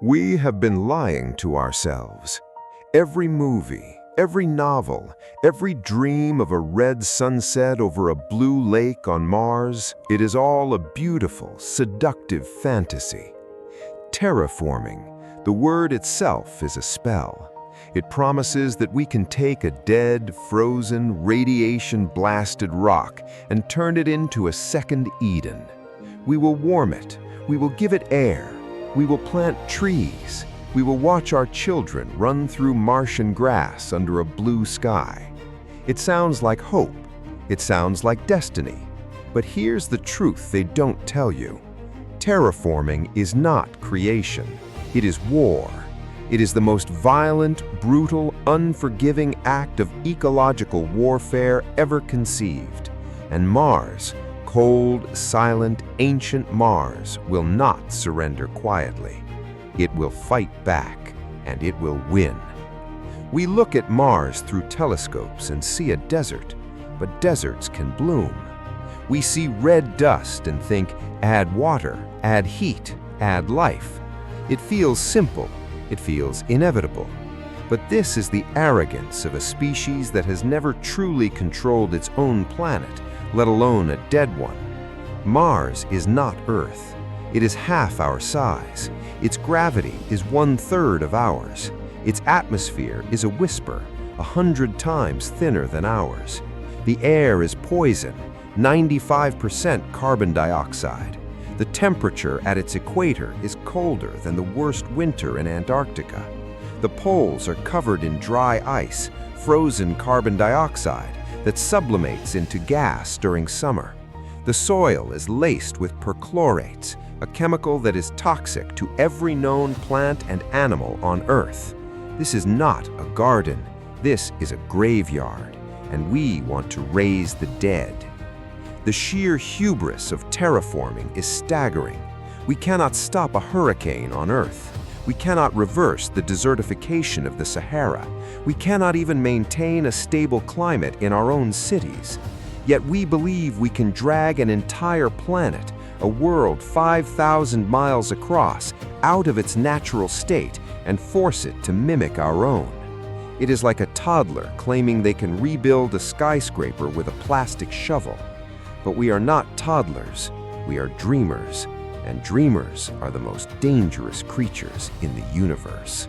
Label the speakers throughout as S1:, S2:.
S1: We have been lying to ourselves. Every movie, every novel, every dream of a red sunset over a blue lake on Mars, it is all a beautiful, seductive fantasy. Terraforming, the word itself is a spell. It promises that we can take a dead, frozen, radiation-blasted rock and turn it into a second Eden. We will warm it, we will give it air, we will plant trees, we will watch our children run through Martian grass under a blue sky. It sounds like hope, it sounds like destiny, but here's the truth they don't tell you. Terraforming is not creation, it is war. It is the most violent, brutal, unforgiving act of ecological warfare ever conceived. And Mars, cold, silent, ancient Mars, will not surrender quietly. It will fight back, and it will win. We look at Mars through telescopes and see a desert, but deserts can bloom. We see red dust and think, add water, add heat, add life. It feels simple. It feels inevitable. But this is the arrogance of a species that has never truly controlled its own planet, let alone a dead one. Mars is not Earth. It is half our size. Its gravity is 1/3 of ours. Its atmosphere is a whisper, 100 times thinner than ours. The air is poison, 95% carbon dioxide. The temperature at its equator is colder than the worst winter in Antarctica. The poles are covered in dry ice, frozen carbon dioxide that sublimates into gas during summer. The soil is laced with perchlorates, a chemical that is toxic to every known plant and animal on Earth. This is not a garden, this is a graveyard, and we want to raise the dead. The sheer hubris of terraforming is staggering. We cannot stop a hurricane on Earth. We cannot reverse the desertification of the Sahara. We cannot even maintain a stable climate in our own cities. Yet we believe we can drag an entire planet, a world 5,000 miles across, out of its natural state and force it to mimic our own. It is like a toddler claiming they can rebuild a skyscraper with a plastic shovel. But we are not toddlers, we are dreamers, and dreamers are the most dangerous creatures in the universe.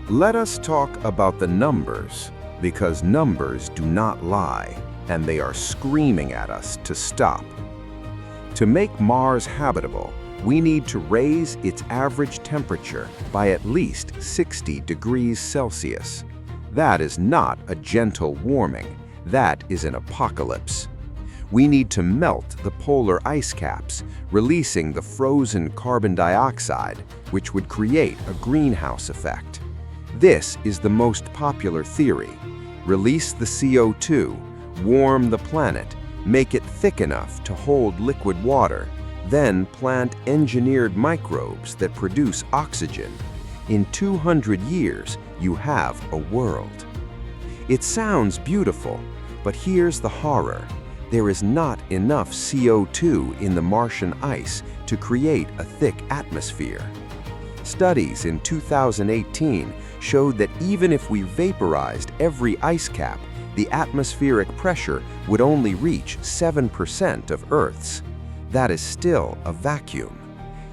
S1: Let us talk about the numbers, because numbers do not lie, and they are screaming at us to stop. To make Mars habitable, we need to raise its average temperature by at least 60 degrees Celsius. That is not a gentle warming, that is an apocalypse. We need to melt the polar ice caps, releasing the frozen carbon dioxide, which would create a greenhouse effect. This is the most popular theory. Release the CO2, warm the planet, make it thick enough to hold liquid water, then plant engineered microbes that produce oxygen. In 200 years, you have a world. It sounds beautiful, but here's the horror. There is not enough CO2 in the Martian ice to create a thick atmosphere. Studies in 2018 showed that even if we vaporized every ice cap, the atmospheric pressure would only reach 7% of Earth's. That is still a vacuum.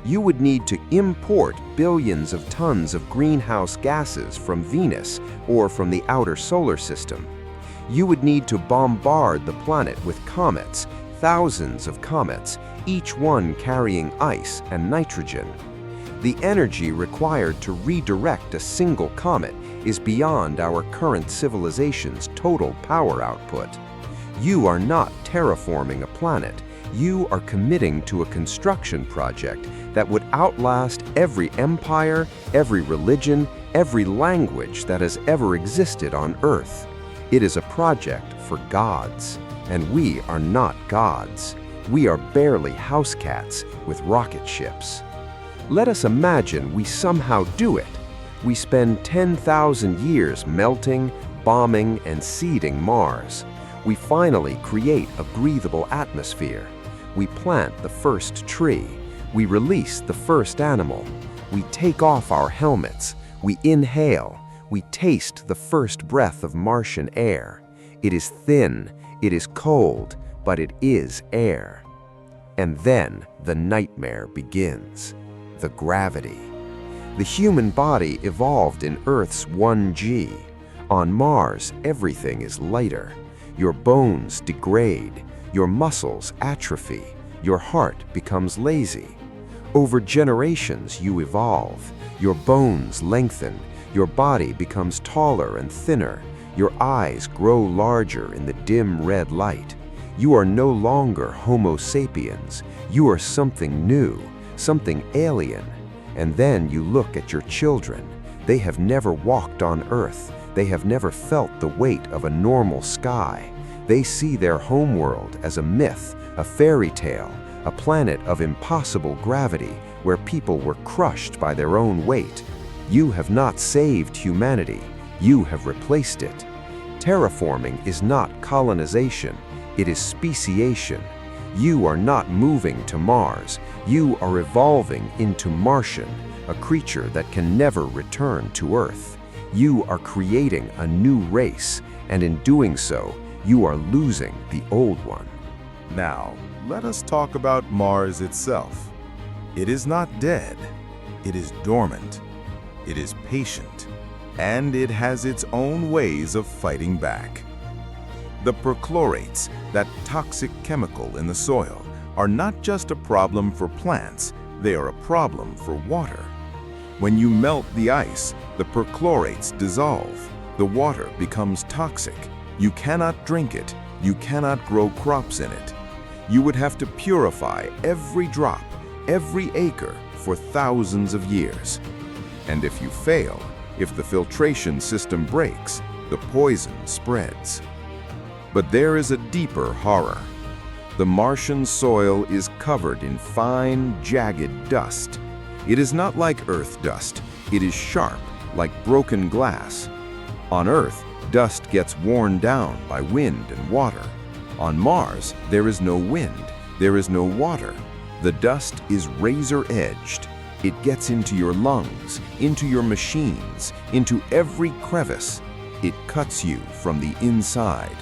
S1: You would need to import billions of tons of greenhouse gases from Venus or from the outer solar system. You would need to bombard the planet with comets, thousands of comets, each one carrying ice and nitrogen. The energy required to redirect a single comet is beyond our current civilization's total power output. You are not terraforming a planet. You are committing to a construction project that would outlast every empire, every religion, every language that has ever existed on Earth. It is a project for gods, and we are not gods. We are barely house cats with rocket ships. Let us imagine we somehow do it. We spend 10,000 years melting, bombing, and seeding Mars. We finally create a breathable atmosphere. We plant the first tree. We release the first animal. We take off our helmets. We inhale. We taste the first breath of Martian air. It is thin, it is cold, but it is air. And then the nightmare begins. The gravity. The human body evolved in Earth's 1G. On Mars, everything is lighter. Your bones degrade. Your muscles atrophy. Your heart becomes lazy. Over generations, you evolve. Your bones lengthen. Your body becomes taller and thinner. Your eyes grow larger in the dim red light. You are no longer Homo sapiens. You are something new, something alien. And then you look at your children. They have never walked on Earth. They have never felt the weight of a normal sky. They see their homeworld as a myth, a fairy tale, a planet of impossible gravity where people were crushed by their own weight. You have not saved humanity. You have replaced it. Terraforming is not colonization. It is speciation. You are not moving to Mars. You are evolving into Martian, a creature that can never return to Earth. You are creating a new race, and in doing so, you are losing the old one.
S2: Now, let us talk about Mars itself. It is not dead. It is dormant. It is patient. And it has its own ways of fighting back. The perchlorates, that toxic chemical in the soil, are not just a problem for plants, they are a problem for water. When you melt the ice, the perchlorates dissolve. The water becomes toxic. You cannot drink it. You cannot grow crops in it. You would have to purify every drop, every acre, for thousands of years. And if you fail, if the filtration system breaks, the poison spreads. But there is a deeper horror. The Martian soil is covered in fine, jagged dust. It is not like Earth dust. It is sharp, like broken glass. On Earth, dust gets worn down by wind and water. On Mars, there is no wind. There is no water. The dust is razor-edged. It gets into your lungs, into your machines, into every crevice. It cuts you from the inside.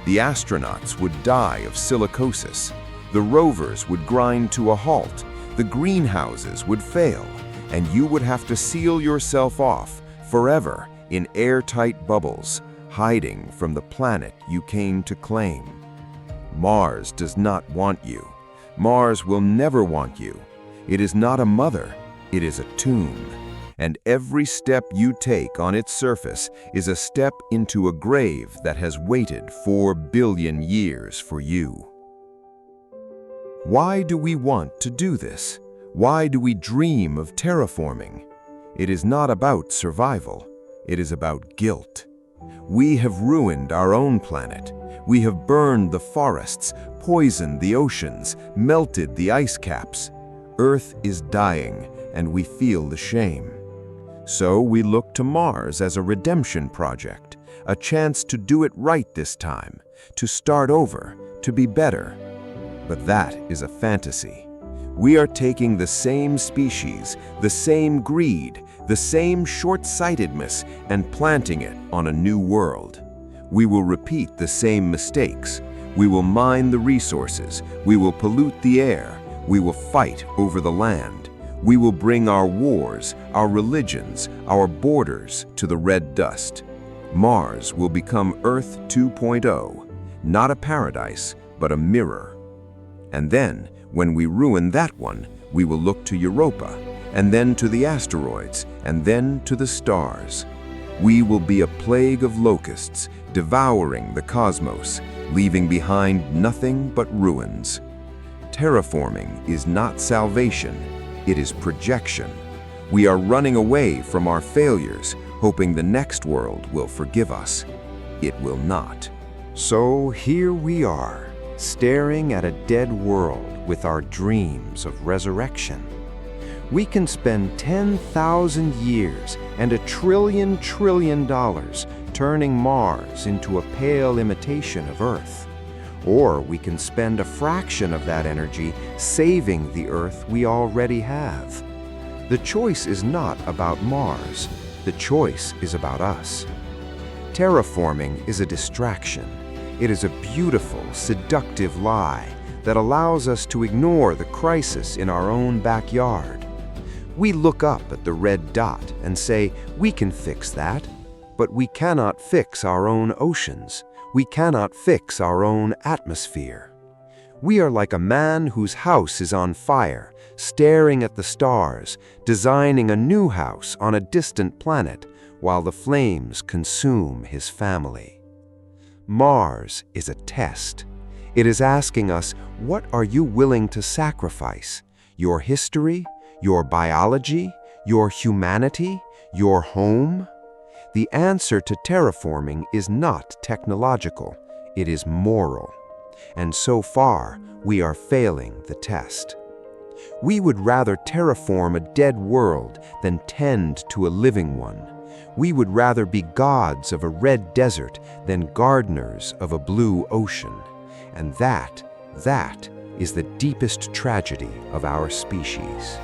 S2: The astronauts would die of silicosis. The rovers would grind to a halt. The greenhouses would fail, and you would have to seal yourself off forever in airtight bubbles, hiding from the planet you came to claim. Mars does not want you. Mars will never want you. It is not a mother, it is a tomb. And every step you take on its surface is a step into a grave that has waited 4 billion years for you. Why do we want to do this? Why do we dream of terraforming? It is not about survival. It is about guilt. We have ruined our own planet. We have burned the forests, poisoned the oceans, melted the ice caps. Earth is dying, and we feel the shame. So we look to Mars as a redemption project, a chance to do it right this time, to start over, to be better. But that is a fantasy. We are taking the same species, the same greed, the same short-sightedness, and planting it on a new world. We will repeat the same mistakes. We will mine the resources. We will pollute the air. We will fight over the land. We will bring our wars, our religions, our borders to the red dust. Mars will become Earth 2.0, not a paradise, but a mirror. And then, when we ruin that one, we will look to Europa, and then to the asteroids, and then to the stars. We will be a plague of locusts, devouring the cosmos, leaving behind nothing but ruins. Terraforming is not salvation, it is projection. We are running away from our failures, hoping the next world will forgive us. It will not. So here we are, staring at a dead world with our dreams of resurrection. We can spend 10,000 years and $1 trillion turning Mars into a pale imitation of Earth. Or we can spend a fraction of that energy saving the Earth we already have.
S1: The choice is not about Mars. The choice is about us. Terraforming is a distraction. It is a beautiful, seductive lie that allows us to ignore the crisis in our own backyard. We look up at the red dot and say, we can fix that, but we cannot fix our own oceans. We cannot fix our own atmosphere. We are like a man whose house is on fire, staring at the stars, designing a new house on a distant planet, while the flames consume his family. Mars is a test. It is asking us, what are you willing to sacrifice? Your history? Your biology? Your humanity? Your home? The answer to terraforming is not technological. It is moral. And so far, we are failing the test. We would rather terraform a dead world than tend to a living one. We would rather be gods of a red desert than gardeners of a blue ocean. And that is the deepest tragedy of our species.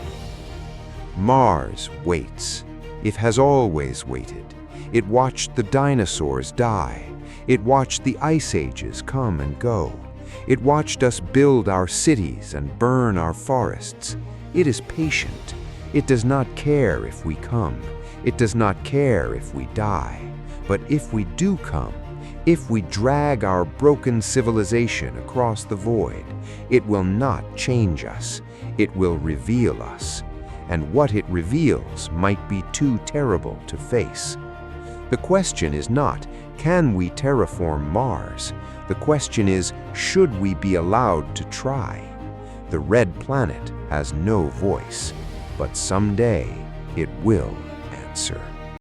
S1: Mars waits. It has always waited. It watched the dinosaurs die. It watched the ice ages come and go. It watched us build our cities and burn our forests. It is patient. It does not care if we come. It does not care if we die. But if we do come, if we drag our broken civilization across the void, it will not change us. It will reveal us. And what it reveals might be too terrible to face. The question is not, can we terraform Mars? The question is, should we be allowed to try? The red planet has no voice, but someday it will answer.